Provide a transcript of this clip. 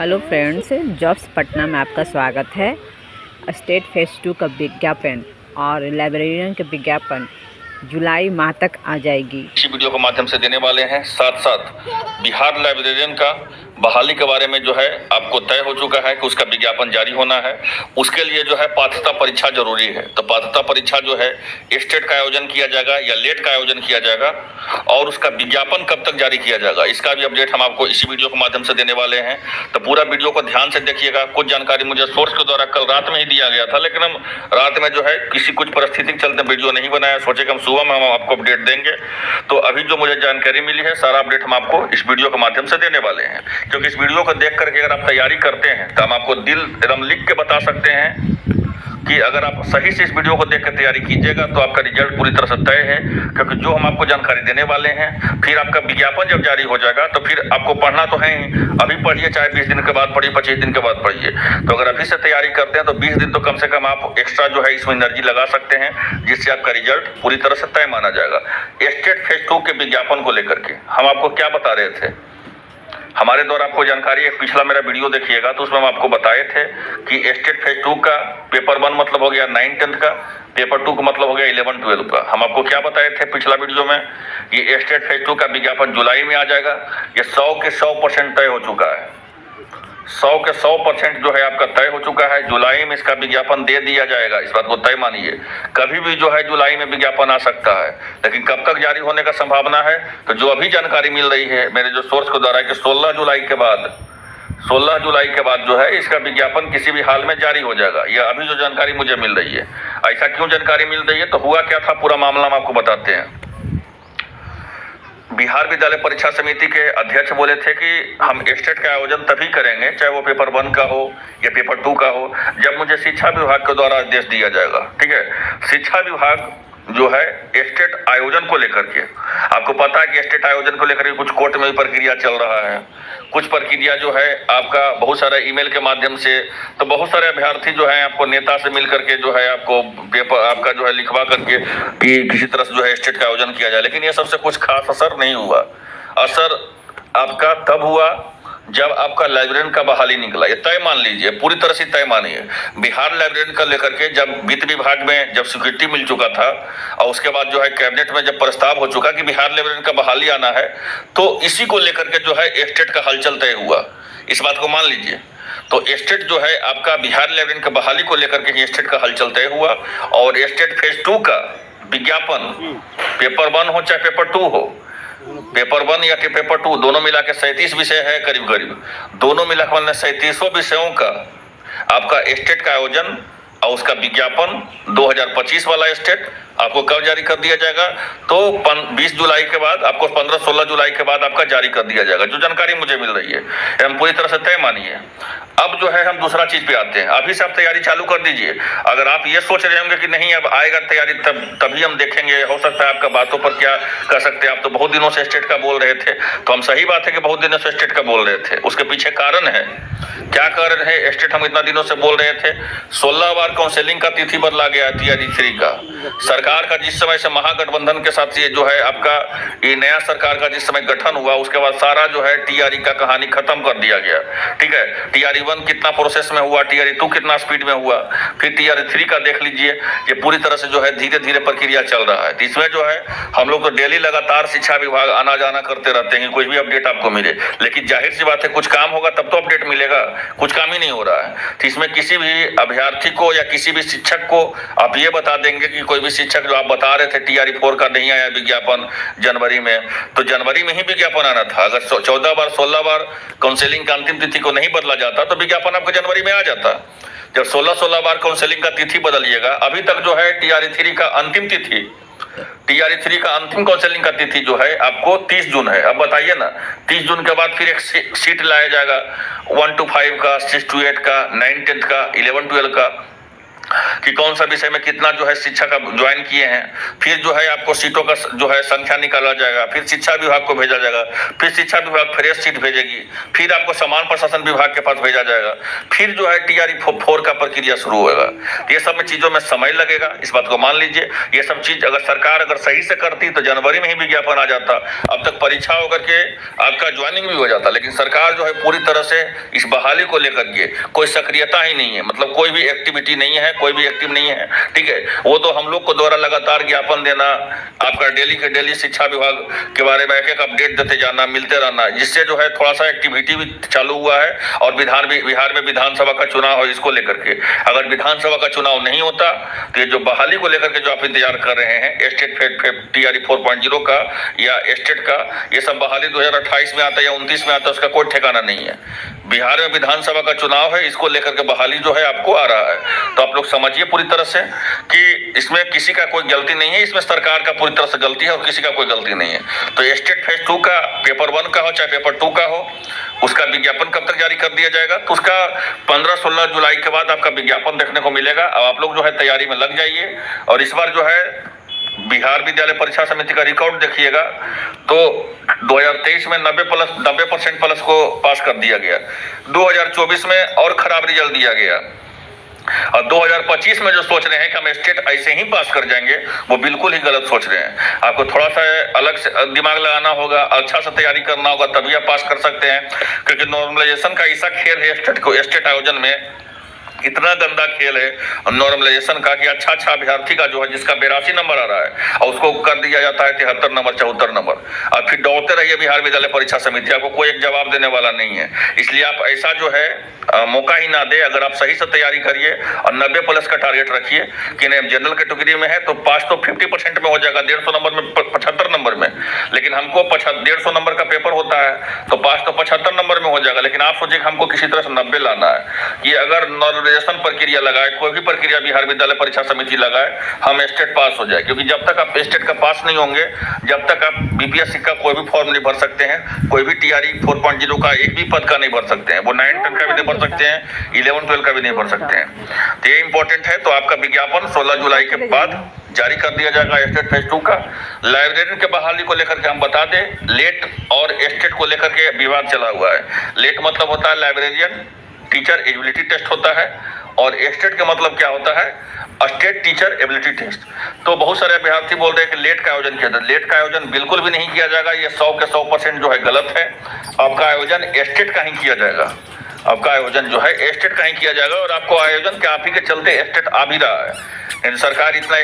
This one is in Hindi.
हेलो फ्रेंड्स, जॉब्स पटना में आपका स्वागत है। स्टेट फेज 2 का विज्ञापन और लाइब्रेरियन के विज्ञापन जुलाई माह तक आ जाएगी। इसी वीडियो के माध्यम से देने वाले हैं। साथ साथ बिहार लाइब्रेरियन का बहाली के बारे में जो है आपको तय हो चुका है कि उसका विज्ञापन जारी होना है। उसके लिए जो है पात्रता परीक्षा जरूरी है। तो पात्रता परीक्षा जो है स्टेट का आयोजन किया जाएगा या लेट का आयोजन किया जाएगा और उसका विज्ञापन कब तक जारी किया जाएगा इसका भी अपडेट हम आपको इसी वीडियो के माध्यम से देने वाले हैं। तो पूरा वीडियो को ध्यान से देखिएगा। कुछ जानकारी मुझे सोर्स के द्वारा कल रात में ही दिया गया था, लेकिन हम रात में जो है किसी कुछ परिस्थिति के चलते वीडियो नहीं बनाया। सोचे कि हम सुबह में हम आपको अपडेट देंगे। तो अभी जो मुझे जानकारी मिली है सारा अपडेट हम आपको इस वीडियो के माध्यम से देने वाले हैं, क्योंकि इस वीडियो को देख करके अगर आप तैयारी करते हैं तो हम आपको दिल एकदम लिख के बता सकते हैं कि अगर आप सही से इस वीडियो को देख कर तैयारी कीजिएगा तो आपका रिजल्ट पूरी तरह से तय है। क्योंकि जो हम आपको जानकारी देने वाले हैं, फिर आपका विज्ञापन जब जारी हो जाएगा तो फिर आपको पढ़ना तो है ही। अभी पढ़िए, चाहे 20 दिन के बाद पढ़िए, 25 दिन के बाद पढ़िए। तो अगर अभी से तैयारी करते हैं तो 20 दिन तो कम से कम आप एक्स्ट्रा जो है इसमें एनर्जी लगा सकते हैं, जिससे आपका रिजल्ट पूरी तरह से तय माना जाएगा। स्टेट फेज 2 के विज्ञापन को लेकर के हम आपको क्या बता रहे थे, हमारे द्वारा आपको जानकारी, एक पिछला मेरा वीडियो देखिएगा तो उसमें हम आपको बताए थे कि स्टेट फेज 2 का पेपर 1 मतलब हो गया 9-10 का, पेपर 2 का मतलब हो गया 11-12 का। हम आपको क्या बताए थे पिछला वीडियो में, ये स्टेट फेज 2 का विज्ञापन जुलाई में आ जाएगा। ये 100 के 100% तय हो चुका है। 100 के 100% जो है आपका तय हो चुका है। जुलाई में इसका विज्ञापन दे दिया जाएगा, इस बात को तय मानिए। कभी भी जो है जुलाई में विज्ञापन आ सकता है, लेकिन कब तक जारी होने का संभावना है, तो जो अभी जानकारी मिल रही है मेरे जो सोर्स के द्वारा कि 16 जुलाई के बाद जो है इसका विज्ञापन किसी भी हाल में जारी हो जाएगा। यह अभी जो जानकारी मुझे मिल रही है। ऐसा क्यों जानकारी मिल रही है, तो हुआ क्या था पूरा मामला हम आपको बताते हैं। बिहार विद्यालय परीक्षा समिति के अध्यक्ष बोले थे कि हम स्टेट का आयोजन तभी करेंगे, चाहे वो पेपर 1 का हो या पेपर 2 का हो, जब मुझे शिक्षा विभाग के द्वारा आदेश दिया जाएगा। ठीक है, शिक्षा विभाग जो है स्टेट आयोजन को लेकर के, आपको पता है कि स्टेट आयोजन को लेकर के कुछ कोर्ट में भी प्रक्रिया चल रहा है। कुछ प्रक्रिया जो है आपका बहुत सारा ईमेल के माध्यम से, तो बहुत सारे अभ्यर्थी जो है आपको नेता से मिल करके जो है आपको पेपर आपका जो है लिखवा करके कि किसी तरह से जो है स्टेट का आयोजन किया जाए, लेकिन ये सबसे कुछ खास असर नहीं हुआ। असर आपका तब हुआ जब आपका लाइब्रेरियन का बहाली निकला। ये तय मान लीजिए, पूरी तरह से तय मानिए। बिहार लाइब्रेरियन का लेकर के जब वित्त विभाग में जब स्वीकृति मिल चुका था और उसके बाद जो है कैबिनेट में जब प्रस्ताव हो चुका कि बिहार लाइब्रेरियन का बहाली आना है, तो इसी को लेकर के जो है स्टेट का हलचल तय हुआ। इस बात को मान लीजिए। तो स्टेट जो है आपका बिहार लाइब्रेरियन का बहाली को लेकर के स्टेट का हलचल तय हुआ और स्टेट फेज 2 का विज्ञापन पेपर 1 हो चाहे पेपर 2 हो, पेपर 1 या पेपर 2 दोनों मिला के 37 विषय है, करीब दोनों मिला के 37 विषयों का आपका स्टेट का आयोजन और उसका विज्ञापन 2025 वाला स्टेट आपको कब जारी कर दिया जाएगा, तो 20 जुलाई के बाद, आपको 15-16 जुलाई के बाद आपका जारी कर दिया जाएगा। जो जानकारी मुझे मिल रही है हम पूरी तरह से तय मानिए। अब जो है हम दूसरा चीज पे आते हैं। अभी से आप तैयारी चालू कर दीजिए। अगर आप ये सोच रहे होंगे कि नहीं अब आएगा तैयारी तभी हम देखेंगे, हो सकता है आपका बातों पर क्या कर सकते हैं, आप तो बहुत दिनों से स्टेट का बोल रहे थे, तो हम सही बात है कि बहुत दिनों से स्टेट का बोल रहे थे। उसके पीछे कारण है। क्या कारण है स्टेट हम इतना दिनों से बोल रहे थे? 16 बार काउंसिलिंग का तिथि बदला गया टीआरई 3 का। सरकार का जिस समय से महागठबंधन के साथ ये जो है आपका ये नया सरकार का जिस समय गठन हुआ, उसके बाद सारा जो है टीआरई का कहानी खत्म कर दिया गया। ठीक है, टीआरई 1 कितना प्रोसेस में हुआ, टीआरई 2 कितना स्पीड में हुआ, फिर टीआरई 3 का देख लीजिए। ये पूरी तरह से जो है धीरे धीरे प्रक्रिया चल रहा है। इसमें जो है हम लोग तो डेली लगातार शिक्षा विभाग आना जाना करते रहते हैं, कोई भी अपडेट आपको मिले, लेकिन जाहिर सी बात है कुछ काम होगा तब तो अपडेट मिलेगा। कुछ काम ही नहीं हो रहा है, तो इसमें किसी भी अभ्यर्थी को या किसी भी शिक्षक को आप ये बता देंगे कि कोई भी शिक्षक जो आप बता रहे थे टीआरई 4 का नहीं आया विज्ञापन जनवरी में, तो जनवरी में ही विज्ञापन आना था। अगर 14 बार 16 बार काउंसिलिंग का अंतिम तिथि को नहीं बदला जाता तो विज्ञापन आपको जनवरी में आ जाता। जब 16 बार काउंसिलिंग का तिथि बदलिएगा, अभी तक जो है टीआरई 3 का अंतिम तिथि, टीआरई 3 का अंतिम काउंसिलिंग का तिथि जो है आपको 30 जून है। अब बताइए ना, 30 जून के बाद फिर एक सीट लाया जाएगा 1 to 5 का, 6 to 8 का, 9-10 का, 11-12 का। कि कौन सा विषय में कितना जो है शिक्षा का ज्वाइन किए हैं, फिर जो है आपको सीटों का जो है संख्या निकाला जाएगा, फिर शिक्षा विभाग को भेजा जाएगा, फिर शिक्षा विभाग फ्रेश सीट भेजेगी, फिर आपको समान प्रशासन विभाग के पास भेजा जाएगा, फिर जो है TRE 4 का प्रक्रिया शुरू होगा। ये सब में चीजों में समय लगेगा, इस बात को मान लीजिए। ये सब चीज अगर सरकार सही से करती तो जनवरी में ही विज्ञापन आ जाता, अब तक परीक्षा होकर के आपका ज्वाइनिंग भी हो जाता। लेकिन सरकार जो है पूरी तरह से इस बहाली को लेकर के कोई सक्रियता ही नहीं है, मतलब कोई भी एक्टिविटी नहीं है, कोई भी एक्टिव नहीं है, ठीक है। वो तो हम लोग को द्वारा लगातार ज्ञापन देना, आपका डेली के डेली शिक्षा विभाग के बारे में एक अपडेट देते जाना, मिलते रहना, जिससे जो है थोड़ा सा एक्टिविटी भी चालू हुआ है। और बिहार में विधानसभा का चुनाव हो, इसको लेकर के अगर विधानसभा का चुनाव नहीं होता तो ये जो बहाली को लेकर के जो आप इंतजार कर रहे हैं स्टेट TRE 4.0 का या स्टेट का, ये सब बहाली 2028 में आता है या 29 में आता है, उसका कोई ठिकाना नहीं है। बिहार में विधानसभा का चुनाव है, इसको लेकर के बहाली जो है आपको आ रहा है। तो आप लोग समझिए पूरी तरह से कि इसमें किसी का कोई गलती नहीं है, इसमें सरकार का पूरी तरह से गलती है और किसी का कोई गलती नहीं है। तो स्टेट फेज 2 का पेपर 1 का हो चाहे पेपर 2 का हो, उसका विज्ञापन कब तक जारी कर दिया जाएगा? तो उसका 15-16 जुलाई के बाद आपका विज्ञापन देखने को मिलेगा। अब आप लोग जो है तैयारी में लग जाइए। और इस बार जो है बिहार विद्यालय परीक्षा समिति का रिकॉर्ड देखिएगा तो 2023 में 90% प्लस को पास कर दिया गया, 2024 में और खराब रिजल्ट दिया गया, और 2025 में जो सोच रहे हैं कि हम स्टेट ऐसे ही पास कर जाएंगे, वो बिल्कुल ही गलत सोच रहे हैं। आपको थोड़ा सा अलग से दिमाग लगाना होगा, अच्छा से तैयारी करना होगा, तभी आप पास कर सकते हैं। क्योंकि नॉर्मलाइजेशन का ऐसा खेल है स्टेट आयोजन में, इतना गंदा खेल है नॉर्मलाइजेशन का कि अच्छा अभ्यर्थी का जो है जिसका 82 नंबर आ रहा है और उसको कर दिया जाता है 73 नंबर 74 नंबर, और फिर दौड़ते रहिए बिहार विद्यालय परीक्षा समिति, आपको कोई एक जवाब देने वाला नहीं है। इसलिए आप ऐसा जो है मौका ही ना दे। अगर आप सही से तैयारी करिए और 90 प्लस का टारगेट रखिए कि नहीं जनरल कैटेगरी में है तो पास तो 50% में हो जाएगा, 150 नंबर में 75 नंबर में, लेकिन हमको 150 नंबर का पेपर होता है तो पास तो 75 नंबर में हो जाएगा। लेकिन आप सोचिए हमको किसी तरह से 90 लाना है। ये अगर नॉर्मलाइजेशन प्रक्रिया लगाए, कोई भी प्रक्रिया बिहार विद्यालय परीक्षा समिति लगाए, हम स्टेट पास हो जाए। क्योंकि जब तक आप स्टेट का पास नहीं होंगे, जब तक आप BPSC का कोई भी फॉर्म नहीं भर सकते हैं, कोई भी TRE 4.0 का एक भी पद का नहीं भर सकते हैं, वो 9-10 का भी नहीं भर सकते हैं, 11-12 का भी नहीं भर सकते हैं। तो ये इंपॉर्टेंट है। तो आपका विज्ञापन 16 जुलाई के बाद जारी कर दिया जाएगा स्टेट फेज 2 का। लाइब्रेरियन के बहाली को लेकर के हम बता दें, लेट और स्टेट को लेकर के विवाद चला हुआ है। लेट मतलब होता है लाइब्रेरियन टीचर एबिलिटी टेस्ट होता है, और स्टेट का मतलब क्या होता है? State teacher ability test. तो बहुत सारे अभ्यर्थी बोल रहे हैं कि लेट का आयोजन किया जाए। लेट का आयोजन बिल्कुल भी नहीं किया जाएगा, ये 100 के 100% जो है गलत है। आपका आयोजन स्टेट का ही किया जाएगा, आपका आयोजन जो है स्टेट का ही किया जाएगा। और आपको आयोजन के आप ही के चलते स्टेट आ भी रहा है, सरकार इतना